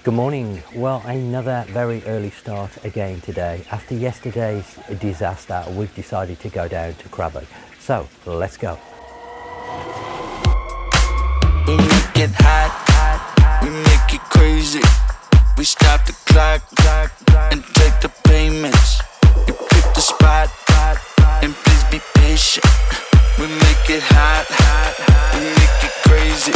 Good morning. Well, another very early start again today. After yesterday's disaster, we've decided to go down to Krabi. So let's go. We make it hot, we make it crazy. We stop the clock and take the payments. You pick the spot and please be patient. We make it hot, we make it crazy.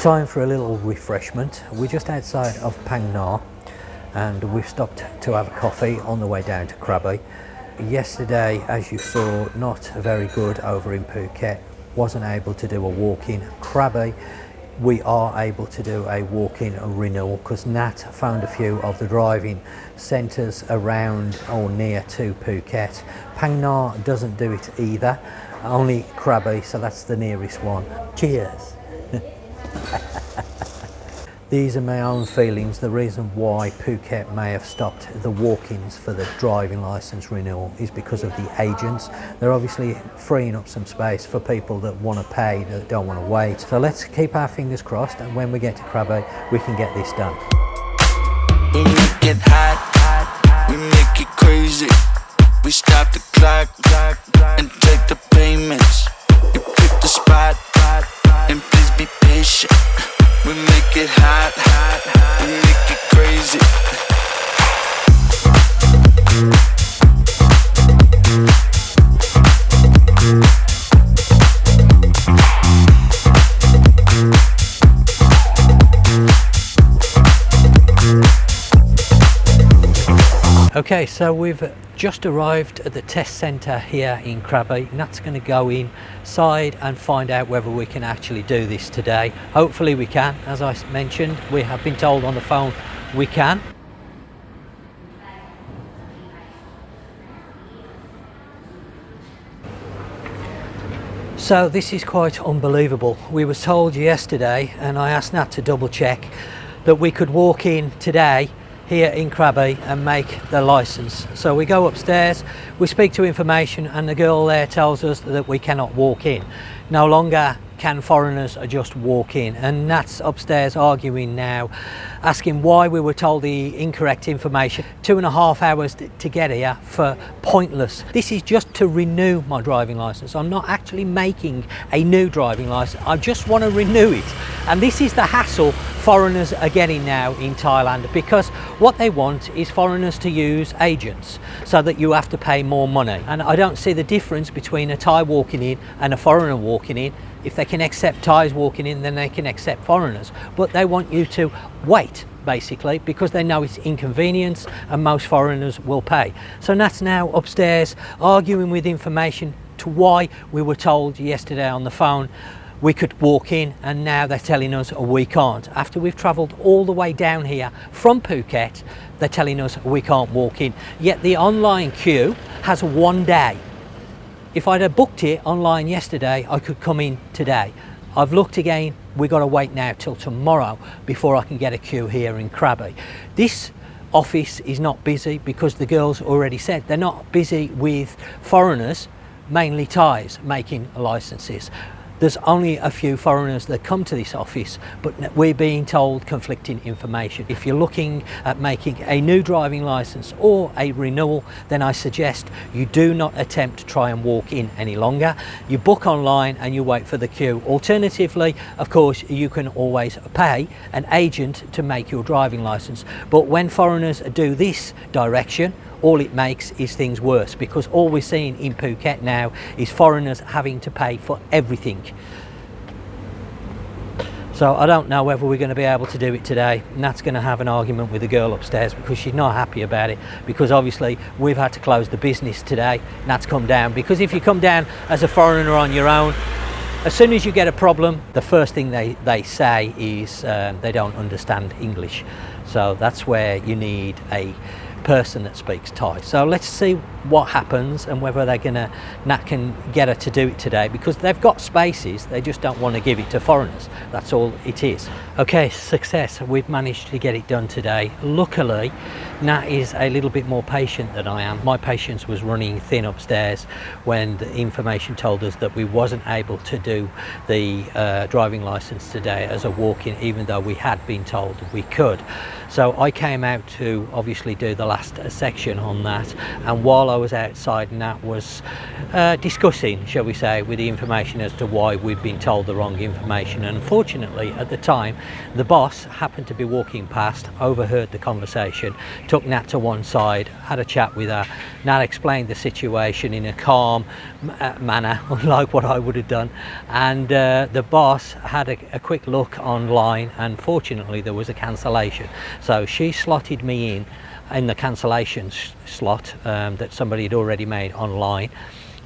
Time for a little refreshment. We're just outside of Phang Nga and we've stopped to have a coffee on the way down to Krabi. Yesterday, as you saw, not very good over in Phuket. Wasn't able to do a walk-in. Krabi, we are able to do a walk-in Renewal because Nat found a few of the driving centres around or near to Phuket. Phang Nga doesn't do it either, only Krabi, so that's the nearest one. Cheers! These are my own feelings. The reason why Phuket may have stopped the walk-ins for the driving licence renewal is because of the agents. They're obviously freeing up some space for people that want to pay, that don't want to wait. So let's keep our fingers crossed, and when we get to Krabi, we can get this done. We make it hot, we make it crazy. We stop the clock and take the payments. You pick the spot and please be patient. We make it hot, we make it crazy. Okay, so we've just arrived at the test centre here in Krabi, and that's going to go inside and find out whether we can actually do this today. Hopefully we can. As I mentioned, we have been told on the phone we can. So this is quite unbelievable. We were told yesterday, and I asked Nat to double check, that we could walk in today here in Krabi and make the licence. So we go upstairs, we speak to information, and the girl there tells us that we cannot walk in. No longer can foreigners just walk in, and Nat's upstairs arguing now, asking why we were told the incorrect information. 2.5 hours to get here for pointless. This is just to renew my driving licence. I'm not actually making a new driving licence, I just want to renew it. And this is the hassle foreigners are getting now in Thailand, because what they want is foreigners to use agents so that you have to pay more money. And I don't see the difference between a Thai walking in and a foreigner walking in. If they can accept Thais walking in, then they can accept foreigners. But they want you to wait, basically, because they know it's inconvenience and most foreigners will pay. So Nat's now upstairs arguing with information to why we were told yesterday on the phone we could walk in, and now they're telling us we can't. After we've travelled all the way down here from Phuket, they're telling us we can't walk in. Yet the online queue has 1 day. If I'd have booked it online yesterday, I could come in today. I've looked again, we've got to wait now till tomorrow before I can get a queue here in Krabi. This office is not busy because the girls already said they're not busy with foreigners, mainly Thais, making licenses. There's only a few foreigners that come to this office, but we're being told conflicting information. If you're looking at making a new driving licence or a renewal, then I suggest you do not attempt to try and walk in any longer. You book online and you wait for the queue. Alternatively, of course, you can always pay an agent to make your driving licence. But when foreigners do this direction, all it makes is things worse, because all we're seeing in Phuket now is foreigners having to pay for everything. So I don't know whether we're going to be able to do it today. Nat's going to have an argument with the girl upstairs because she's not happy about it, because obviously we've had to close the business today. Nat's come down, because if you come down as a foreigner on your own, as soon as you get a problem, the first thing they say is they don't understand English. So that's where you need a person that speaks Thai. So let's see what happens and whether Nat can get her to do it today, because they've got spaces, they just don't want to give it to foreigners. That's all it is. Okay, success. We've managed to get it done today. Luckily, Nat is a little bit more patient than I am. My patience was running thin upstairs when the information told us that we wasn't able to do the driving license today as a walk-in, even though we had been told we could. So I came out to obviously do the last section on that, and while I was outside, Nat was discussing, shall we say, with the information as to why we'd been told the wrong information. And unfortunately, at the time, the boss happened to be walking past, overheard the conversation, took Nat to one side, had a chat with her. Nat explained the situation in a calm manner, unlike what I would have done, and the boss had a quick look online, and fortunately there was a cancellation. So she slotted me in the cancellation slot that somebody had already made online,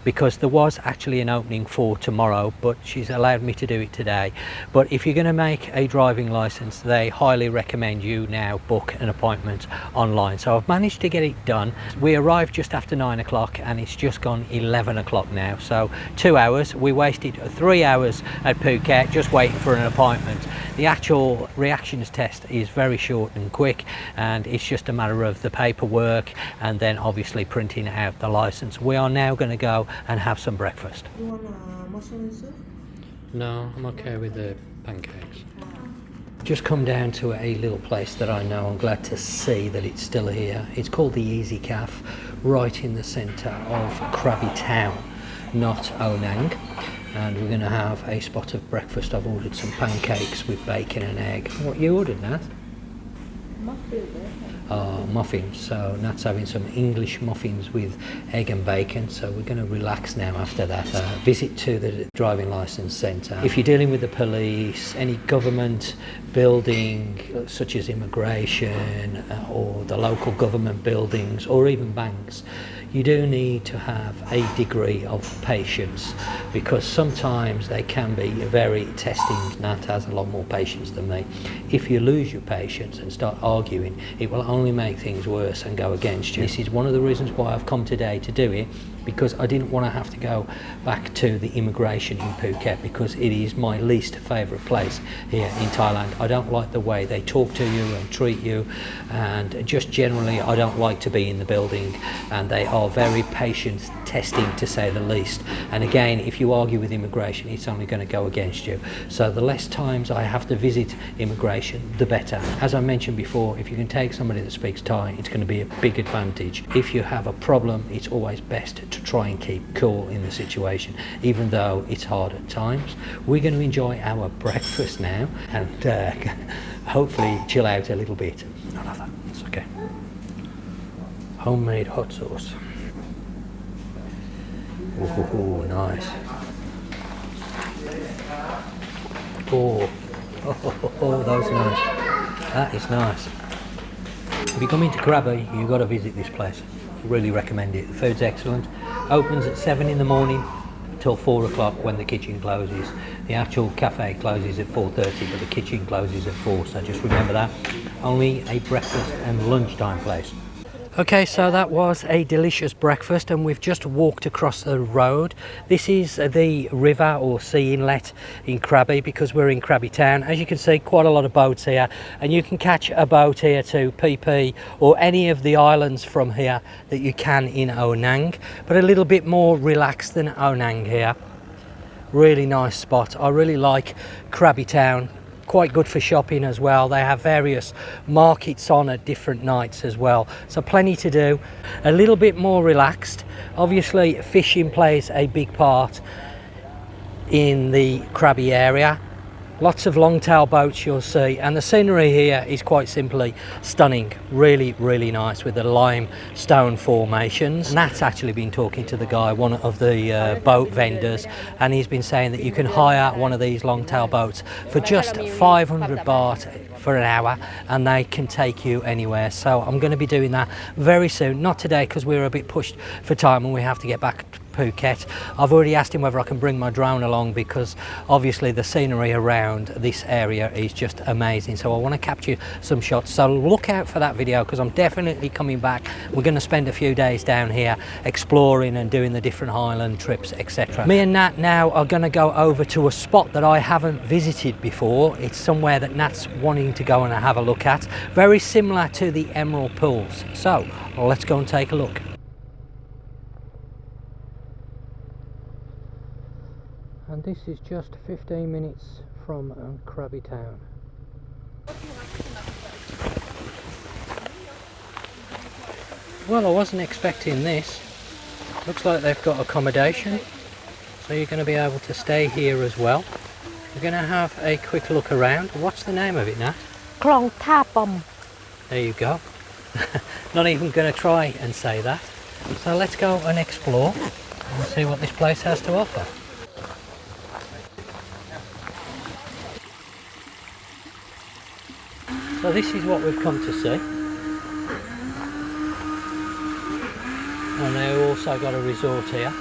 because there was actually an opening for tomorrow, but she's allowed me to do it today. But if you're going to make a driving license, they highly recommend you now book an appointment online. So I've managed to get it done. We arrived just after 9 o'clock and it's just gone 11 o'clock now. So 2 hours. We wasted 3 hours at Phuket just waiting for an appointment. The actual reactions test is very short and quick, and it's just a matter of the paperwork and then obviously printing out the license. We are now going to go and have some breakfast. You want mushroom soup? No, I'm okay with the pancakes. Just come down to a little place that I know. I'm glad to see that it's still here. It's called the Easy Caf, right in the centre of Krabi Town, not Onang. And we're going to have a spot of breakfast. I've ordered some pancakes with bacon and egg. What you ordered, Nat? Muffins. So Nat's having some English muffins with egg and bacon. So we're going to relax now after that visit to the driving licence centre. If you're dealing with the police, any government building such as immigration or the local government buildings or even banks, you do need to have a degree of patience, because sometimes they can be very testing. Nat has a lot more patience than me. If you lose your patience and start arguing, it will only make things worse and go against you. This is one of the reasons why I've come today to do it, because I didn't want to have to go back to the immigration in Phuket, because it is my least favourite place here in Thailand. I don't like the way they talk to you and treat you, and just generally I don't like to be in the building, and they are very patient testing, to say the least. And again, if you argue with immigration, it's only going to go against you. So the less times I have to visit immigration, the better. As I mentioned before, if you can take somebody that speaks Thai, it's going to be a big advantage. If you have a problem, it's always best to try and keep cool in the situation, even though it's hard at times. We're going to enjoy our breakfast now and hopefully chill out a little bit. I love that. It's okay. Homemade hot sauce. Oh, nice. Oh, that was nice. That is nice. If you come into Krabi, you've got to visit this place. Really recommend it. The food's excellent. Opens at 7 in the morning till 4 o'clock when the kitchen closes. The actual cafe closes at 4:30, but the kitchen closes at 4, so just remember that. Only a breakfast and lunchtime place. Okay, so that was a delicious breakfast, and we've just walked across the road. This is the river or sea inlet in Krabi, because we're in Krabi Town. As you can see, quite a lot of boats here, and you can catch a boat here to PP or any of the islands from here that you can in Onang, but a little bit more relaxed than Onang here. Really nice spot. I really like Krabi Town. Quite good for shopping as well. They have various markets on at different nights as well, so plenty to do. A little bit more relaxed. Obviously fishing plays a big part in the Krabi area. Lots of long-tail boats you'll see, and the scenery here is quite simply stunning. Really, really nice with the limestone formations. Nat's actually been talking to the guy, one of the boat vendors, and he's been saying that you can hire one of these long-tail boats for just 500 baht for an hour, and they can take you anywhere. So I'm going to be doing that very soon. Not today, because we're a bit pushed for time and we have to get back to Phuket. I've already asked him whether I can bring my drone along because obviously the scenery around this area is just amazing. So I want to capture some shots. So look out for that video because I'm definitely coming back. We're going to spend a few days down here exploring and doing the different highland trips, etc. Me and Nat now are going to go over to a spot that I haven't visited before. It's somewhere that Nat's wanting to go and have a look at. Very similar to the Emerald Pools. So let's go and take a look. And this is just 15 minutes from Krabi Town. Well, I wasn't expecting this. Looks like they've got accommodation, so you're going to be able to stay here as well. We're going to have a quick look around. What's the name of it, Nat? Thapom. There you go. Not even going to try and say that. So let's go and explore and see what this place has to offer. So this is what we've come to see. And they've also got a resort here.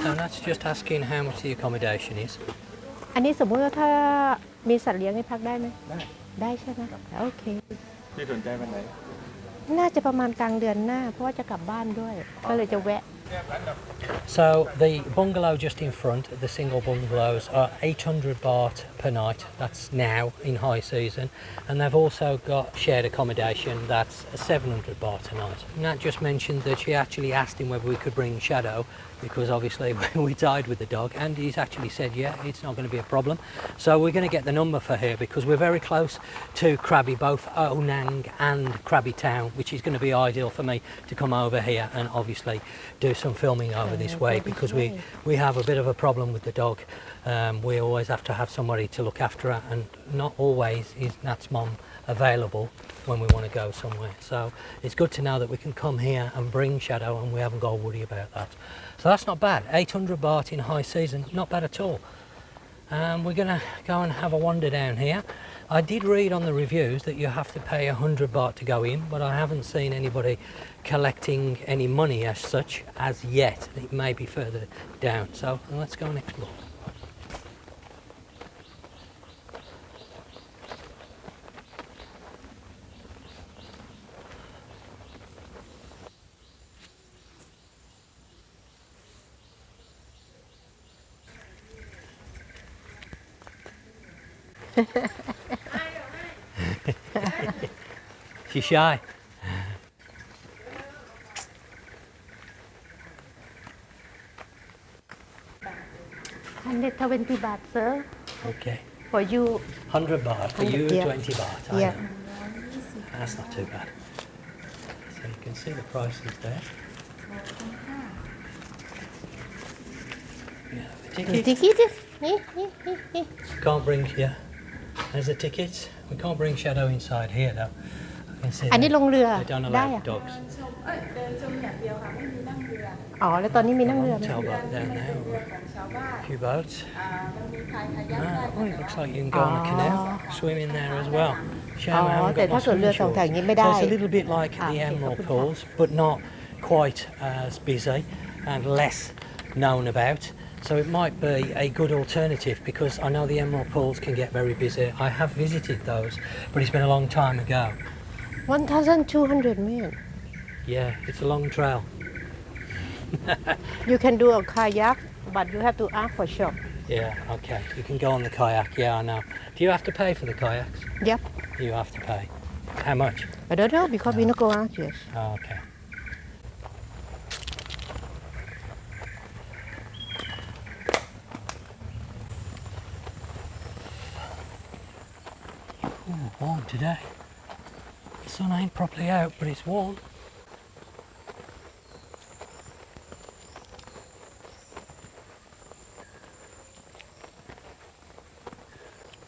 So that's just asking how much the accommodation is. อันนี้สมมติว่าถ้ามีสัตว์เลี้ยงให้พักได้ไหมได้ใช่ไหมโอเคที่สนใจวันไหนน่าจะประมาณกลางเดือนหน้าเพราะว่าจะกลับบ้านด้วยก็เลยจะแวะ So the bungalow just in front, the single bungalows are 800 baht per night. That's now in high season, and they've also got shared accommodation that's 700 baht a night. Nat just mentioned that she actually asked him whether we could bring Shadow because obviously we died with the dog, and he's actually said yeah, it's not going to be a problem. So we're going to get the number for her because we're very close to Krabi, both Onang and Krabi Town, which is going to be ideal for me to come over here and obviously do some filming over this way because we have a bit of a problem with the dog. We always have to have somebody to look after her, and not always is Nat's mum available when we want to go somewhere. So it's good to know that we can come here and bring Shadow and we haven't got to worry about that. So that's not bad. 800 baht in high season, not bad at all. We're going to go and have a wander down here. I did read on the reviews that you have to pay 100 baht to go in, but I haven't seen anybody collecting any money as such as yet. It may be further down, so let's go and explore. She's shy. 120 baht, sir. Okay. For you. 100 baht for you, 100, yeah. 20 baht. I Yeah. know. That's not too bad. So you can see the prices there. Yeah, the The ticket. ticket. Can't bring, yeah. There's the tickets. We can't bring Shadow inside here though. I can see อันนี้ลงเรือ they don't ได้ allow อะ dogs. เดินชมอย่างเดียวค่ะไม่มีนั่งเรือ อ๋อแล้วตอนนี้มีนั่งเรือไหม Sailboat down เรื there. อของชาวบ้าน A few boats. มันมีพายคายักได้ Oh, it looks like you can go on a canal, swim in there as well. Shame I อ๋อ haven't แต่ got ถ้า my เกิดเรือ swimming สองแถว shorts. อย่างนี้ไม่ So ได้ it's a little bit like the okay, Emerald okay. Pools, but not quite as busy and less known about. So it might be a good alternative because I know the Emerald Pools can get very busy. I have visited those, but it's been a long time ago. 1,200 meter. Yeah, it's a long trail. You can do a kayak, but you have to ask for shop. Yeah, okay. You can go on the kayak, yeah, I know. Do you have to pay for the kayaks? Yep. You have to pay. How much? I don't know because we not go out yet. Oh, okay. Ooh, warm today. The sun ain't properly out, but it's warm.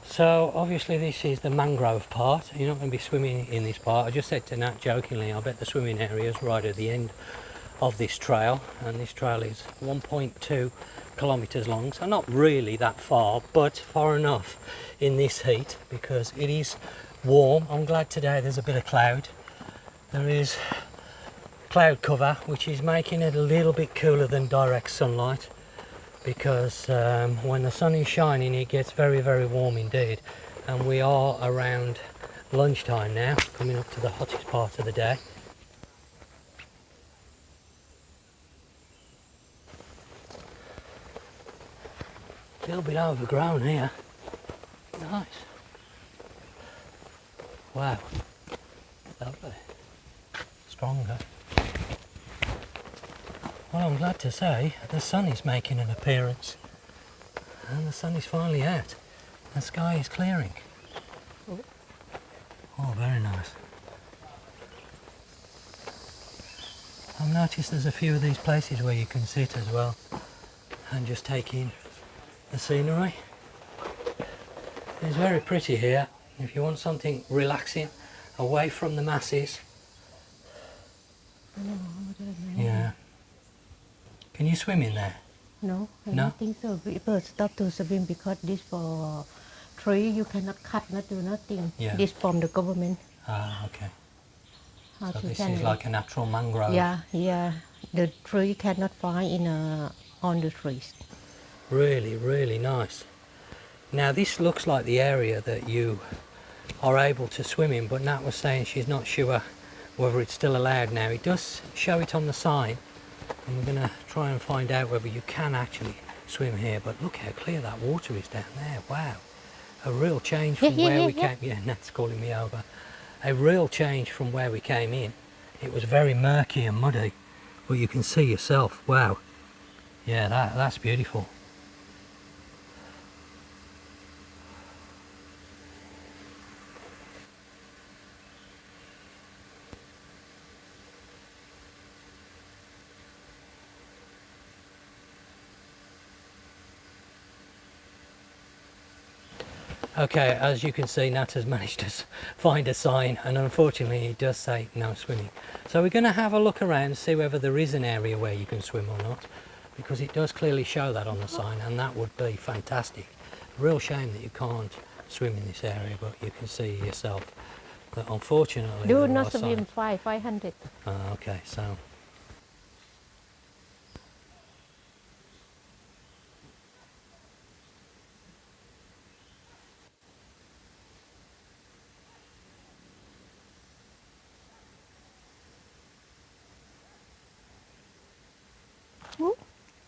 So obviously this is the mangrove part. You're not going to be swimming in this part. I just said to Nat jokingly, I bet the swimming area is right at the end of this trail, and this trail is 1.2 kilometers long, so not really that far, but far enough in this heat because it is warm. I'm glad today there's a bit of cloud there is cloud cover, which is making it a little bit cooler than direct sunlight, because when the sun is shining it gets very, very warm indeed. And we are around lunchtime now, coming up to the hottest part of the day. A little bit overgrown here. Nice. Wow. Lovely. Stronger. Well, I'm glad to say the sun is making an appearance. And the sun is finally out. The sky is clearing. Oh, very nice. I've noticed there's a few of these places where you can sit as well and just take in the scenery. It's very pretty here. If you want something relaxing, away from the masses. Yeah. Can you swim in there? No, I No? don't think so. People stop to swim because this for tree you cannot cut, not do nothing. Yeah. This from the government. Ah, okay. How So to this can- is like a natural mangrove. Yeah, yeah. The tree cannot find in on the trees. Really, really nice. Now this looks like the area that you are able to swim in, but Nat was saying she's not sure whether it's still allowed now. It does show it on the sign, and we're going to try and find out whether you can actually swim here. But look how clear that water is down there. Wow. A real change from where we came. Yeah, Nat's calling me over. A real change from where we came in. It was very murky and muddy, but you can see yourself. Wow. Yeah, that's beautiful. Okay, as you can see, Nat has managed to find a sign, and unfortunately it does say no swimming. So we're going to have a look around and see whether there is an area where you can swim or not, because it does clearly show that on the sign, and that would be fantastic. Real shame that you can't swim in this area, but you can see yourself that unfortunately Do there not are swim signs. 500. Okay, so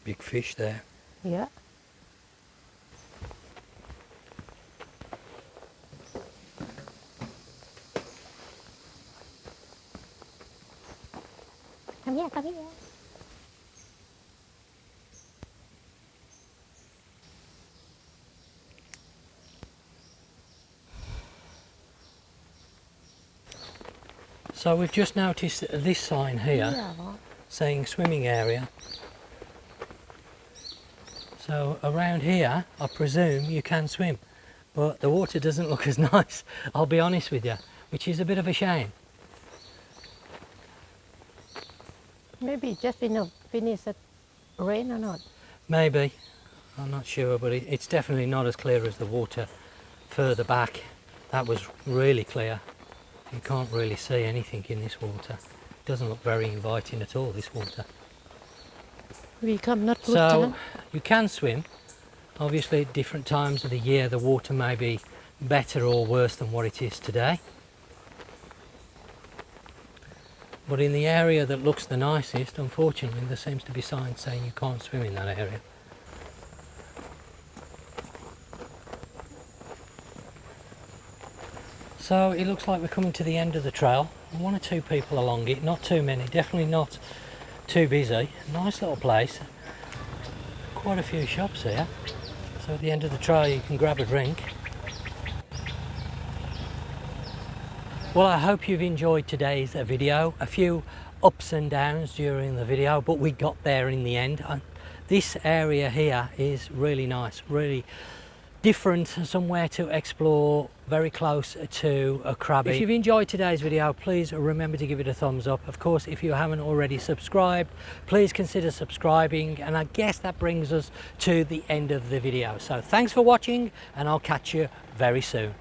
big fish there. Yeah. Come here, come here. So we've just noticed this sign here Yeah. saying swimming area. So around here, I presume you can swim, but the water doesn't look as nice, I'll be honest with you, which is a bit of a shame. Maybe just finish the rain or not. Maybe, I'm not sure, but it's definitely not as clear as the water further back. That was really clear. You can't really see anything in this water. It doesn't look very inviting at all, this water. We come not good So time. you can swim. Obviously at different times of the year the water may be better or worse than what it is today. But in the area that looks the nicest, unfortunately there seems to be signs saying you can't swim in that area. So it looks like we're coming to the end of the trail. One or two people along it, not too many, definitely not too busy. Nice little place. Quite a few shops here. So at the end of the trail you can grab a drink. Well, I hope you've enjoyed today's video. A few ups and downs during the video, but we got there in the end. This area here is really nice, really different, somewhere to explore, very close to a Krabi. If you've enjoyed today's video, please remember to give it a thumbs up. Of course, if you haven't already subscribed, please consider subscribing, and I guess that brings us to the end of the video. So thanks for watching, and I'll catch you very soon.